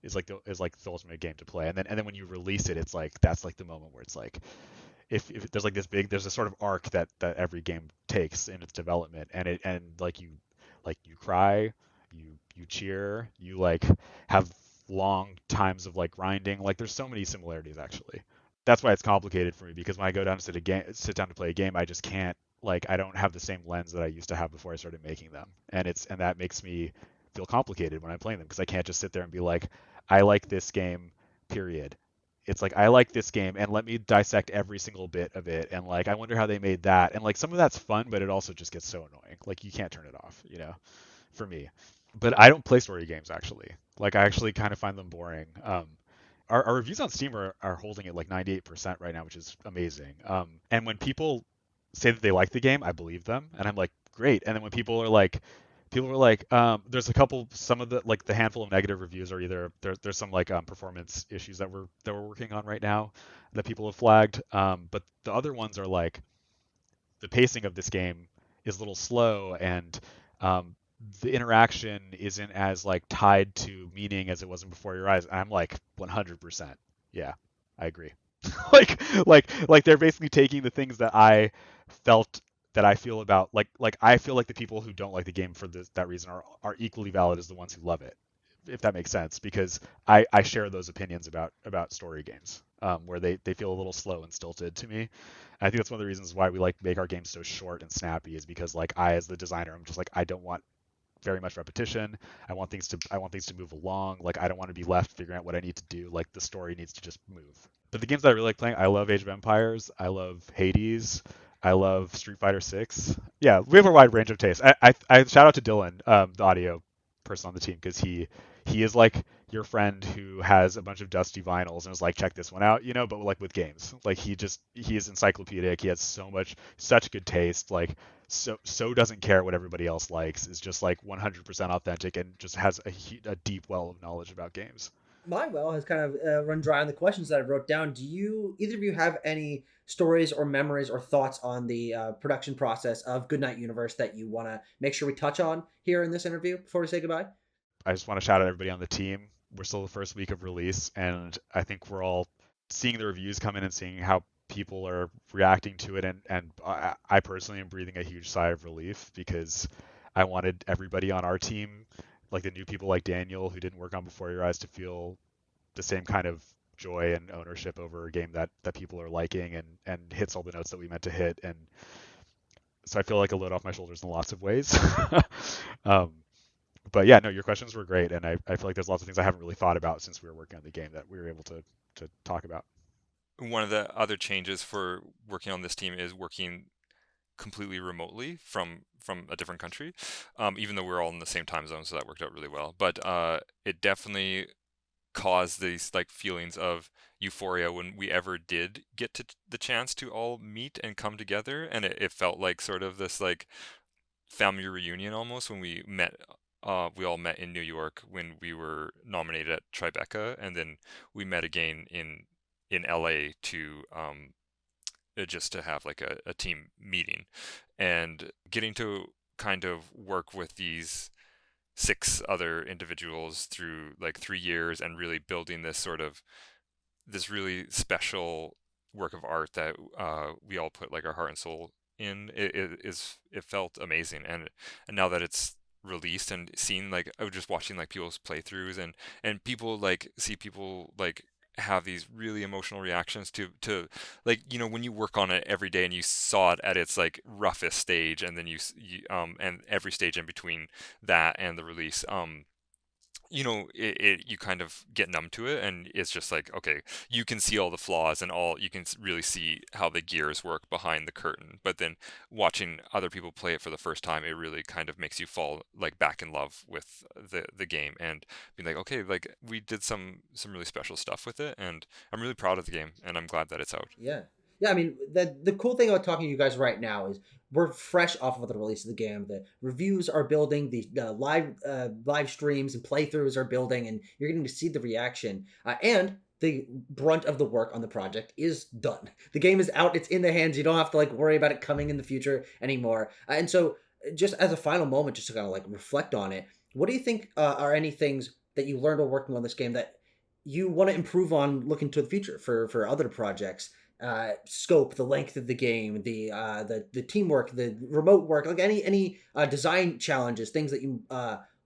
Is like the ultimate game to play. And then when you release it, it's like that's like the moment where it's like if there's like there's a sort of arc that every game takes in its development, and like you cry, you cheer, you like have long times of like grinding. Like there's so many similarities actually. that's why it's complicated for me, because when I go down to sit down to play a game, I just can't, like, I don't have the same lens that I used to have before I started making them, and that makes me feel complicated when I'm playing them, because I can't just sit there and be like, I like this game, period. It's like, I like this game, and let me dissect every single bit of it, and like, I wonder how they made that, and like, some of that's fun, but it also just gets so annoying. Like, you can't turn it off, for me. But I don't play story games, actually. Like, I actually kind of find them boring. Our reviews on Steam are holding at like 98% right now, which is amazing. And when people say that they like the game, I believe them, and I'm like, great. And then when people are like, there's a couple, some of the, like, the handful of negative reviews are either there's some like performance issues that we're working on right now that people have flagged. But the other ones are like, the pacing of this game is a little slow, and um, the interaction isn't as like tied to meaning as it was in Before Your Eyes. I'm like 100%. Yeah, I agree. like they're basically taking the things that I felt that I feel about, like I feel like the people who don't like the game for that reason are equally valid as the ones who love it, if that makes sense, because I share those opinions about story games, where they feel a little slow and stilted to me. I think that's one of the reasons why we like make our games so short and snappy, is because, like, I, as the designer, I'm just like, I don't want very much repetition. I want things to move along. Like, I don't want to be left figuring out what I need to do. Like, the story needs to just move. But the games that I really like playing, I love Age of Empires. I love Hades. I love Street Fighter 6. Yeah, we have a wide range of tastes. I shout out to Dylan, the audio person on the team, because he is like your friend who has a bunch of dusty vinyls and is like, check this one out, but like with games. Like, he is encyclopedic. He has such good taste. Like, so doesn't care what everybody else likes. Is just like 100% authentic, and just has a deep well of knowledge about games. My well has kind of run dry on the questions that I wrote down. Do you, either of you, have any stories or memories or thoughts on the production process of Goodnight Universe that you want to make sure we touch on here in this interview before we say goodbye? I just want to shout out everybody on the team. We're still the first week of release, and I think we're all seeing the reviews come in and seeing how people are reacting to it, and I personally am breathing a huge sigh of relief, because I wanted everybody on our team, like the new people like Daniel who didn't work on Before Your Eyes, to feel the same kind of joy and ownership over a game that people are liking, and hits all the notes that we meant to hit. And so I feel like a load off my shoulders in lots of ways. um, but yeah, no, your questions were great, and I feel like there's lots of things I haven't really thought about since we were working on the game that we were able to talk about. One of the other changes for working on this team is working completely remotely from a different country, even though we're all in the same time zone, so that worked out really well. But it definitely caused these like feelings of euphoria when we ever did get to the chance to all meet and come together, and it felt like sort of this like family reunion almost when we met. We all met in New York when we were nominated at Tribeca, and then we met again in LA to just to have like a team meeting, and getting to kind of work with these six other individuals through like 3 years and really building this really special work of art that we all put like our heart and soul in. It felt amazing, and now that it's released and seeing, like, I was just watching like people's playthroughs, and people like see people like have these really emotional reactions to like, when you work on it every day and you saw it at its like roughest stage, and then and every stage in between that and the release, you kind of get numb to it, and it's just like, okay, you can see all the flaws and all, you can really see how the gears work behind the curtain, but then watching other people play it for the first time, it really kind of makes you fall like back in love with the game, and be like, okay, like we did some really special stuff with it, and I'm really proud of the game, and I'm glad that it's out. Yeah. Yeah, I mean, the cool thing about talking to you guys right now is we're fresh off of the release of the game. The reviews are building, the live streams and playthroughs are building, and you're getting to see the reaction. And the brunt of the work on the project is done. The game is out; it's in the hands. You don't have to like worry about it coming in the future anymore. And so, just as a final moment, just to kind of like reflect on it, what do you think are any things that you learned while working on this game that you want to improve on looking to the future for other projects? Scope, the length of the game, the teamwork, the remote work, like any design challenges, things that you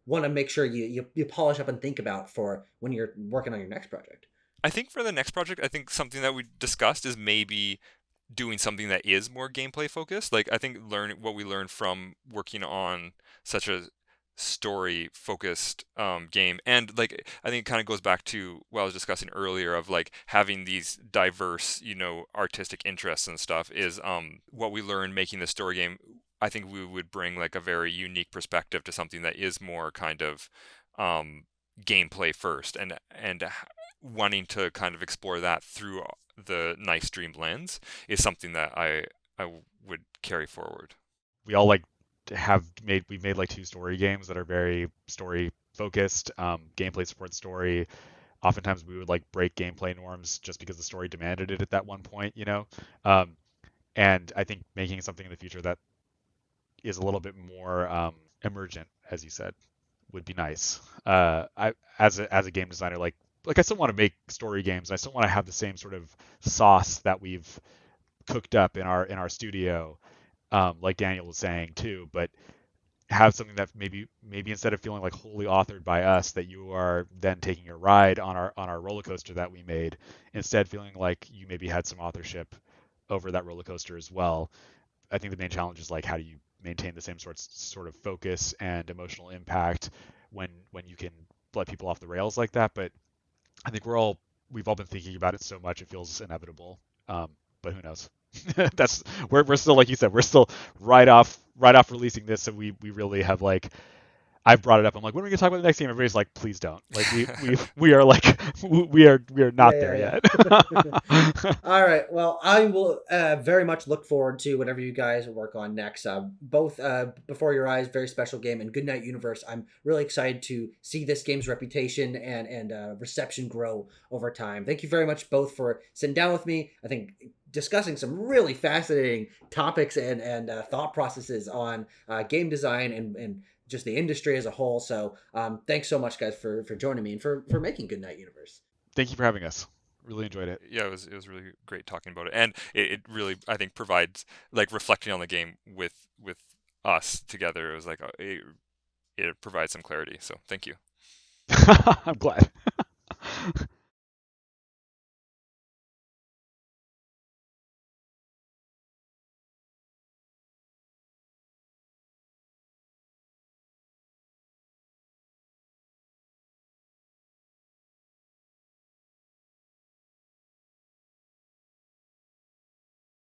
want to make sure you polish up and think about for when you're working on your next project. I think for the next project, I think something that we discussed is maybe doing something that is more gameplay focused. Like I think learn what we learned from working on such a story focused game, and like I think it kind of goes back to what I was discussing earlier of like having these diverse, artistic interests and stuff is what we learned making the story game. I think we would bring like a very unique perspective to something that is more kind of um, gameplay first, and wanting to kind of explore that through the Nice Dream lens is something that I would carry forward. We all like we've made like two story games that are very story focused, gameplay support story. Oftentimes we would like break gameplay norms just because the story demanded it at that one point, Um, and I think making something in the future that is a little bit more emergent, as you said, would be nice. I as a game designer, like I still want to make story games. I still want to have the same sort of sauce that we've cooked up in our studio, like Daniel was saying too. But have something that maybe instead of feeling like wholly authored by us, that you are then taking a ride on our roller coaster that we made, instead feeling like you maybe had some authorship over that roller coaster as well. I think the main challenge is like how do you maintain the same sort of focus and emotional impact when you can let people off the rails like that. But I think we've all been thinking about it so much it feels inevitable. But who knows? That's we're still, like you said, we're still right off releasing this, so we really have like I've brought it up. I'm like, when are we gonna talk about the next game? Everybody's like, please don't. Like we are like we are Yeah, not there yeah, yet. yeah. All right. Well, I will very much look forward to whatever you guys work on next. Both Before Your Eyes, very special game, and Goodnight Universe. I'm really excited to see this game's reputation and reception grow over time. Thank you very much both for sitting down with me. I think discussing some really fascinating topics and thought processes on game design and just the industry as a whole. So thanks so much, guys, for joining me and for making Goodnight Universe. Thank you for having us. Really enjoyed it. Yeah, it was really great talking about it, and it really I think provides like reflecting on the game with us together. It was like it provides some clarity. So thank you. I'm glad.